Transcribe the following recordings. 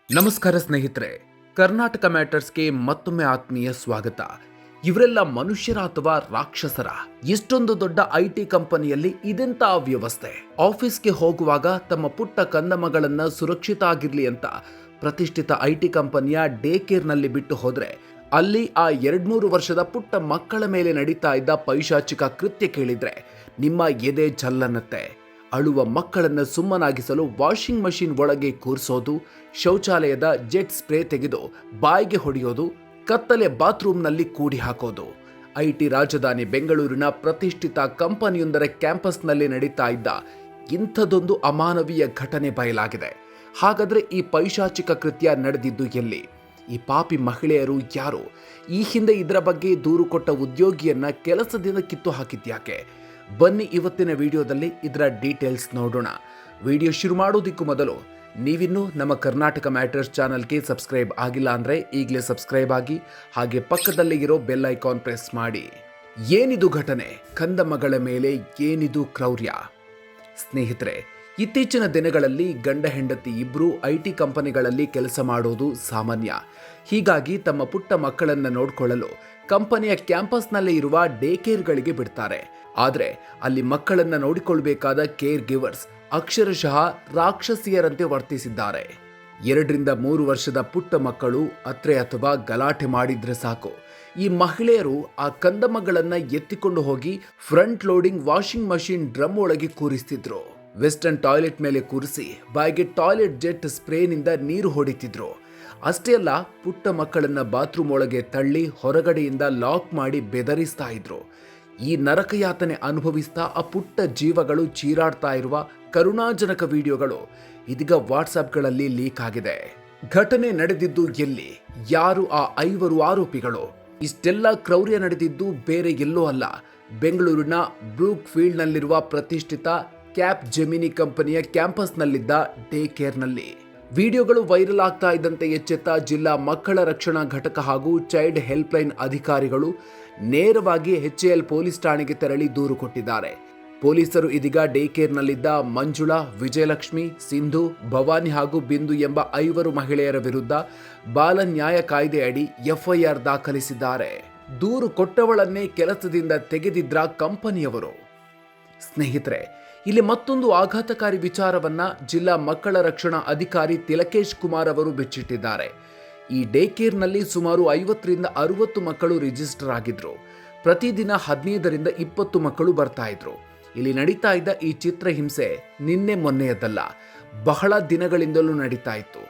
ನಮಸ್ಕಾರ ಸ್ನೇಹಿತರೆ, ಕರ್ನಾಟಕ ಮ್ಯಾಟರ್ಸ್ಗೆ ಮತ್ತೊಮ್ಮೆ ಆತ್ಮೀಯ ಸ್ವಾಗತ. ಇವರೆಲ್ಲ ಮನುಷ್ಯರ ಅಥವಾ ರಾಕ್ಷಸರ? ಇಷ್ಟೊಂದು ದೊಡ್ಡ ಐಟಿ ಕಂಪನಿಯಲ್ಲಿ ಇದೆಂತ ವ್ಯವಸ್ಥೆ? ಆಫೀಸ್ಗೆ ಹೋಗುವಾಗ ತಮ್ಮ ಪುಟ್ಟ ಕಂದಮಗಳನ್ನ ಸುರಕ್ಷಿತ ಆಗಿರ್ಲಿ ಅಂತ ಪ್ರತಿಷ್ಠಿತ ಐಟಿ ಕಂಪನಿಯ ಡೇ ಕೇರ್ನಲ್ಲಿ ಬಿಟ್ಟು ಹೋದ್ರೆ ಅಲ್ಲಿ ಆ 2-3 ವರ್ಷದ ಪುಟ್ಟ ಮಕ್ಕಳ ಮೇಲೆ ನಡೀತಾ ಇದ್ದ ಪೈಶಾಚಿಕ ಕೃತ್ಯ ಕೇಳಿದ್ರೆ ನಿಮ್ಮ ಎದೆ ಜಲ್ಲನ್ನತ್ತೆ. ಅಳುವ ಮಕ್ಕಳನ್ನು ಸುಮ್ಮನಾಗಿಸಲು ವಾಷಿಂಗ್ ಮಷಿನ್ ಒಳಗೆ ಕೂರಿಸೋದು, ಶೌಚಾಲಯದ ಜೆಟ್ ಸ್ಪ್ರೇ ತೆಗೆದು ಬಾಯಿಗೆ ಹೊಡೆಯೋದು, ಕತ್ತಲೆ ಬಾತ್ರೂಮ್ನಲ್ಲಿ ಕೂಡಿ ಹಾಕೋದು. ಐಟಿ ರಾಜಧಾನಿ ಬೆಂಗಳೂರಿನ ಪ್ರತಿಷ್ಠಿತ ಕಂಪನಿಯೊಂದರ ಕ್ಯಾಂಪಸ್ನಲ್ಲಿ ನಡೀತಾ ಇದ್ದ ಇಂಥದೊಂದು ಅಮಾನವೀಯ ಘಟನೆ ಬಯಲಾಗಿದೆ. ಹಾಗಾದ್ರೆ ಈ ಪೈಶಾಚಿಕ ಕೃತ್ಯ ನಡೆದಿದ್ದು ಎಲ್ಲಿ? ಈ ಪಾಪಿ ಮಹಿಳೆಯರು ಯಾರು? ಈ ಹಿಂದೆ ಇದರ ಬಗ್ಗೆ ದೂರು ಕೊಟ್ಟ ಉದ್ಯೋಗಿಯನ್ನ ಕೆಲಸದಿಂದ ಕಿತ್ತು ಹಾಕಿದ್ಯಾಕೆ? ಬನ್ನಿ ಇವತ್ತಿನ ವಿಡಿಯೋದಲ್ಲಿ ಇದರ ಡೀಟೇಲ್ಸ್ ನೋಡೋಣ. ವಿಡಿಯೋ ಶುರು ಮಾಡೋದಕ್ಕೂ ಮೊದಲು ನೀವಿನ್ನೂ ನಮ್ಮ ಕರ್ನಾಟಕ ಮ್ಯಾಟರ್ಸ್ ಚಾನಲ್ಗೆ ಸಬ್ಸ್ಕ್ರೈಬ್ ಆಗಿಲ್ಲ ಅಂದರೆ ಈಗಲೇ ಸಬ್ಸ್ಕ್ರೈಬ್ ಆಗಿ, ಹಾಗೆ ಪಕ್ಕದಲ್ಲಿ ಇರೋ ಬೆಲ್ ಐಕಾನ್ ಪ್ರೆಸ್ ಮಾಡಿ. ಏನಿದು ಘಟನೆ? ಕಂದಮ್ಮಗಳ ಮೇಲೆ ಏನಿದು ಕ್ರೌರ್ಯ? ಸ್ನೇಹಿತರೆ, ಇತ್ತೀಚಿನ ದಿನಗಳಲ್ಲಿ ಗಂಡ ಹೆಂಡತಿ ಇಬ್ಬರು ಐಟಿ ಕಂಪನಿಗಳಲ್ಲಿ ಕೆಲಸ ಮಾಡೋದು ಸಾಮಾನ್ಯ. ಹೀಗಾಗಿ ತಮ್ಮ ಪುಟ್ಟ ಮಕ್ಕಳನ್ನು ನೋಡಿಕೊಳ್ಳಲು ಕಂಪನಿಯ ಕ್ಯಾಂಪಸ್ನಲ್ಲೇ ಇರುವ ಡೇ ಕೇರ್ಗಳಿಗೆ ಬಿಡ್ತಾರೆ. ಆದರೆ ಅಲ್ಲಿ ಮಕ್ಕಳನ್ನು ನೋಡಿಕೊಳ್ಬೇಕಾದ ಕೇರ್ ಗಿವರ್ಸ್ ಅಕ್ಷರಶಃ ರಾಕ್ಷಸಿಯರಂತೆ ವರ್ತಿಸಿದ್ದಾರೆ. 2-3 ವರ್ಷದ ಪುಟ್ಟ ಮಕ್ಕಳು ಅತ್ರೆ ಅಥವಾ ಗಲಾಟೆ ಮಾಡಿದ್ರೆ ಸಾಕು, ಈ ಮಹಿಳೆಯರು ಆ ಕಂದಮ್ಮಗಳನ್ನ ಎತ್ತಿಕೊಂಡು ಹೋಗಿ front loading washing machine drum ಒಳಗೆ ಕೂರಿಸ್ತಿದ್ರು. ವೆಸ್ಟರ್ನ್ ಟಾಯ್ಲೆಟ್ ಮೇಲೆ ಕೂರಿಸಿ ಬಾಯಿಗೆ ಟಾಯ್ಲೆಟ್ ಜೆಟ್ ಸ್ಪ್ರೇನಿಂದ ನೀರು ಹೊಡಿತಿದ್ರು. ಅಷ್ಟೇ ಅಲ್ಲ, ಪುಟ್ಟ ಮಕ್ಕಳನ್ನ ಬಾತ್ರೂಮ್ ಒಳಗೆ ತಳ್ಳಿ ಹೊರಗಡೆಯಿಂದ ಲಾಕ್ ಮಾಡಿ ಬೆದರಿಸ್ತಾ ಇದ್ರು. ಈ ನರಕಯಾತನೆ ಅನುಭವಿಸ್ತಾ ಆ ಪುಟ್ಟ ಜೀವಗಳು ಚೀರಾಡ್ತಾ ಇರುವ ಕರುಣಾಜನಕ ವಿಡಿಯೋಗಳು ಇದೀಗ ವಾಟ್ಸಾಪ್ಗಳಲ್ಲಿ ಲೀಕ್ ಆಗಿದೆ. ಘಟನೆ ನಡೆದಿದ್ದು ಎಲ್ಲಿ? ಯಾರು ಆ 5 ಆರೋಪಿಗಳು? ಇಷ್ಟೆಲ್ಲ ಕ್ರೌರ್ಯ ನಡೆದಿದ್ದು ಬೇರೆ ಎಲ್ಲೋ ಅಲ್ಲ, ಬೆಂಗಳೂರಿನ ಬ್ರೂಕ್ ಫೀಲ್ಡ್ನಲ್ಲಿರುವ ಪ್ರತಿಷ್ಠಿತ ಕ್ಯಾಪ್ ಜೆಮಿನಿ ಕಂಪನಿಯ ಕ್ಯಾಂಪಸ್ನಲ್ಲಿದ್ದ ಡೇ ಕೇರ್ನಲ್ಲಿ. ವಿಡಿಯೋಗಳು ವೈರಲ್ ಆಗ್ತಾ ಇದ್ದಂತೆ ಎಚ್ಚೆತ್ತ ಜಿಲ್ಲಾ ಮಕ್ಕಳ ರಕ್ಷಣಾ ಘಟಕ ಹಾಗೂ ಚೈಲ್ಡ್ ಹೆಲ್ಪ್ಲೈನ್ ಅಧಿಕಾರಿಗಳು ನೇರವಾಗಿ HAL ಪೊಲೀಸ್ ಠಾಣೆಗೆ ತೆರಳಿ ದೂರು ಕೊಟ್ಟಿದ್ದಾರೆ. ಪೊಲೀಸರು ಇದೀಗ ಡೇ ಕೇರ್ನಲ್ಲಿದ್ದ ಮಂಜುಳಾ, ವಿಜಯಲಕ್ಷ್ಮಿ, ಸಿಂಧು, ಭವಾನಿ ಹಾಗೂ ಬಿಂದು ಎಂಬ 5 ಮಹಿಳೆಯರ ವಿರುದ್ಧ ಬಾಲ ನ್ಯಾಯ ಕಾಯ್ದೆ ಅಡಿ FIR ದಾಖಲಿಸಿದ್ದಾರೆ. ದೂರು ಕೊಟ್ಟವಳನ್ನೇ ಕೆಲಸದಿಂದ ತೆಗೆದಿದ್ರ ಕಂಪನಿಯವರು. ಸ್ನೇಹಿತರೆ, ಇಲ್ಲಿ ಮತ್ತೊಂದು ಆಘಾತಕಾರಿ ವಿಚಾರವನ್ನ ಜಿಲ್ಲಾ ಮಕ್ಕಳ ರಕ್ಷಣಾ ಅಧಿಕಾರಿ ತಿಲಕೇಶ್ ಕುಮಾರ್ ಅವರು ಬಿಚ್ಚಿಟ್ಟಿದ್ದಾರೆ. ಈ ಡೇ ಕೇರ್ನಲ್ಲಿ ಸುಮಾರು 50-60 ಮಕ್ಕಳು ರಿಜಿಸ್ಟರ್ ಆಗಿದ್ರು. ಪ್ರತಿದಿನ 15-20 ಮಕ್ಕಳು ಬರ್ತಾ ಇದ್ರು. ಇಲ್ಲಿ ನಡೀತಾ ಇದ್ದ ಈ ಚಿತ್ರಹಿಂಸೆ ನಿನ್ನೆ ಮೊನ್ನೆಯದಲ್ಲ, ಬಹಳ ದಿನಗಳಿಂದಲೂ ನಡೀತಾ ಇತ್ತು.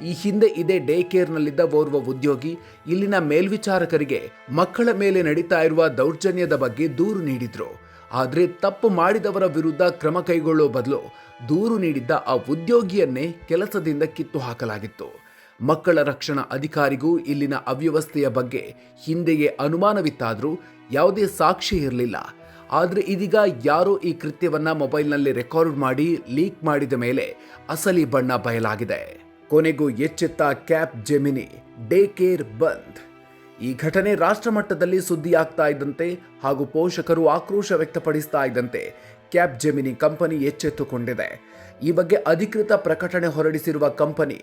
ಈ ಹಿಂದೆ ಇದೇ ಡೇ ಕೇರ್ನಲ್ಲಿದ್ದ ಓರ್ವ ಉದ್ಯೋಗಿ ಇಲ್ಲಿನ ಮೇಲ್ವಿಚಾರಕರಿಗೆ ಮಕ್ಕಳ ಮೇಲೆ ನಡೀತಾ ಇರುವ ದೌರ್ಜನ್ಯದ ಬಗ್ಗೆ ದೂರು ನೀಡಿದ್ರು. ಆದರೆ ತಪ್ಪು ಮಾಡಿದವರ ವಿರುದ್ಧ ಕ್ರಮ ಕೈಗೊಳ್ಳೋ ಬದಲು ದೂರು ನೀಡಿದ್ದ ಆ ಉದ್ಯೋಗಿಯನ್ನೇ ಕೆಲಸದಿಂದ ಕಿತ್ತು ಹಾಕಲಾಗಿತ್ತು. ಮಕ್ಕಳ ರಕ್ಷಣಾ ಅಧಿಕಾರಿಗೂ ಇಲ್ಲಿನ ಅವ್ಯವಸ್ಥೆಯ ಬಗ್ಗೆ ಹಿಂದೆಯೇ ಅನುಮಾನವಿತ್ತಾದರೂ ಯಾವುದೇ ಸಾಕ್ಷಿ ಇರಲಿಲ್ಲ. ಆದರೆ ಇದೀಗ ಯಾರೋ ಈ ಕೃತ್ಯವನ್ನ ಮೊಬೈಲ್ನಲ್ಲಿ ರೆಕಾರ್ಡ್ ಮಾಡಿ ಲೀಕ್ ಮಾಡಿದ ಮೇಲೆ ಅಸಲಿ ಬಣ್ಣ ಬಯಲಾಗಿದೆ. ಕೊನೆಗೂ ಎಚ್ಚೆತ್ತ ಕ್ಯಾಪ್ ಜೆಮಿನಿ ಡೇ ಕೇರ್ ಬಂದ್. ಈ ಘಟನೆ ರಾಷ್ಟ್ರ ಮಟ್ಟದಲ್ಲಿ ಸುದ್ದಿಯಾಗ್ತಾ ಇದ್ದಂತೆ ಹಾಗೂ ಪೋಷಕರು ಆಕ್ರೋಶ ವ್ಯಕ್ತಪಡಿಸ್ತಾ ಇದ್ದಂತೆ ಕ್ಯಾಪ್ ಜೆಮಿನಿ ಕಂಪನಿ ಎಚ್ಚೆತ್ತುಕೊಂಡಿದೆ. ಈ ಬಗ್ಗೆ ಅಧಿಕೃತ ಪ್ರಕಟಣೆ ಹೊರಡಿಸಿರುವ ಕಂಪನಿ,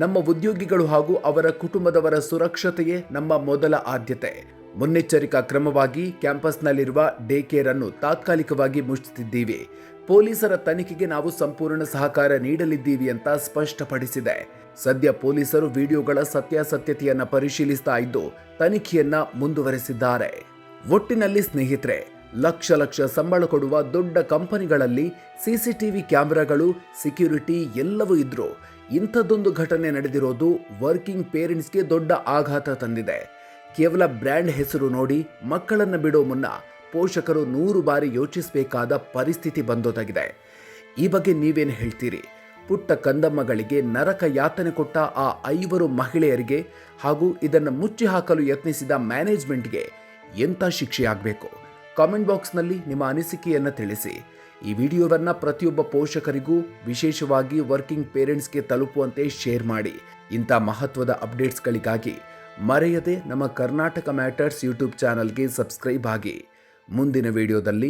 ನಮ್ಮ ಉದ್ಯೋಗಿಗಳು ಹಾಗೂ ಅವರ ಕುಟುಂಬದವರ ಸುರಕ್ಷತೆಯೇ ನಮ್ಮ ಮೊದಲ ಆದ್ಯತೆ. ಮುನ್ನೆಚ್ಚರಿಕಾ ಕ್ರಮವಾಗಿ ಕ್ಯಾಂಪಸ್ನಲ್ಲಿರುವ ಡೇ ಕೇರ್ ಅನ್ನು ತಾತ್ಕಾಲಿಕವಾಗಿ ಮುಚ್ಚುತ್ತಿದ್ದೀವಿ. ಪೊಲೀಸರ ತನಿಖೆಗೆ ನಾವು ಸಂಪೂರ್ಣ ಸಹಕಾರ ನೀಡಲಿದ್ದೀವಿ ಅಂತ ಸ್ಪಷ್ಟಪಡಿಸಿದೆ. ಸದ್ಯ ಪೊಲೀಸರು ವಿಡಿಯೋಗಳ ಸತ್ಯಾಸತ್ಯತೆಯನ್ನ ಪರಿಶೀಲಿಸ್ತಾ ಇದ್ದು ತನಿಖೆಯನ್ನ ಮುಂದುವರೆಸಿದ್ದಾರೆ. ಒಟ್ಟಿನಲ್ಲಿ ಸ್ನೇಹಿತರೆ, ಲಕ್ಷ ಸಂಬಳ ಕೊಡುವ ದೊಡ್ಡ ಕಂಪನಿಗಳಲ್ಲಿ CCTV ಕ್ಯಾಮೆರಾಗಳು, ಸೆಕ್ಯೂರಿಟಿ ಎಲ್ಲವೂ ಇದ್ರೂ ಇಂಥದ್ದೊಂದು ಘಟನೆ ನಡೆದಿರೋದು ವರ್ಕಿಂಗ್ ಪೇರೆಂಟ್ಸ್ಗೆ ದೊಡ್ಡ ಆಘಾತ ತಂದಿದೆ. ಕೇವಲ ಬ್ರ್ಯಾಂಡ್ ಹೆಸರು ನೋಡಿ ಮಕ್ಕಳನ್ನು ಬಿಡೋ ಮುನ್ನ ಪೋಷಕರು 100 ಬಾರಿ ಯೋಚಿಸಬೇಕಾದ ಪರಿಸ್ಥಿತಿ ಬಂದೊದಗಿದೆ. ಈ ಬಗ್ಗೆ ನೀವೇನು ಹೇಳ್ತೀರಿ? ಪುಟ್ಟ ಕಂದಮ್ಮಗಳಿಗೆ ನರಕ ಯಾತನೆ ಕೊಟ್ಟ ಆ 5 ಮಹಿಳೆಯರಿಗೆ ಹಾಗೂ ಇದನ್ನು ಮುಚ್ಚಿ ಹಾಕಲು ಯತ್ನಿಸಿದ ಮ್ಯಾನೇಜ್ಮೆಂಟ್ಗೆ ಎಂಥ ಶಿಕ್ಷೆಯಾಗಬೇಕು? ಕಾಮೆಂಟ್ ಬಾಕ್ಸ್ನಲ್ಲಿ ನಿಮ್ಮ ಅನಿಸಿಕೆಯನ್ನು ತಿಳಿಸಿ. ಈ ವಿಡಿಯೋವನ್ನು ಪ್ರತಿಯೊಬ್ಬ ಪೋಷಕರಿಗೂ, ವಿಶೇಷವಾಗಿ ವರ್ಕಿಂಗ್ ಪೇರೆಂಟ್ಸ್ಗೆ ತಲುಪುವಂತೆ ಶೇರ್ ಮಾಡಿ. ಇಂಥ ಮಹತ್ವದ ಅಪ್ಡೇಟ್ಸ್ಗಳಿಗಾಗಿ ಮರೆಯದೆ ನಮ್ಮ ಕರ್ನಾಟಕ ಮ್ಯಾಟರ್ಸ್ ಯೂಟ್ಯೂಬ್ ಚಾನಲ್ಗೆ ಸಬ್ಸ್ಕ್ರೈಬ್ ಆಗಿ. ಮುಂದಿನ ವಿಡಿಯೋದಲ್ಲಿ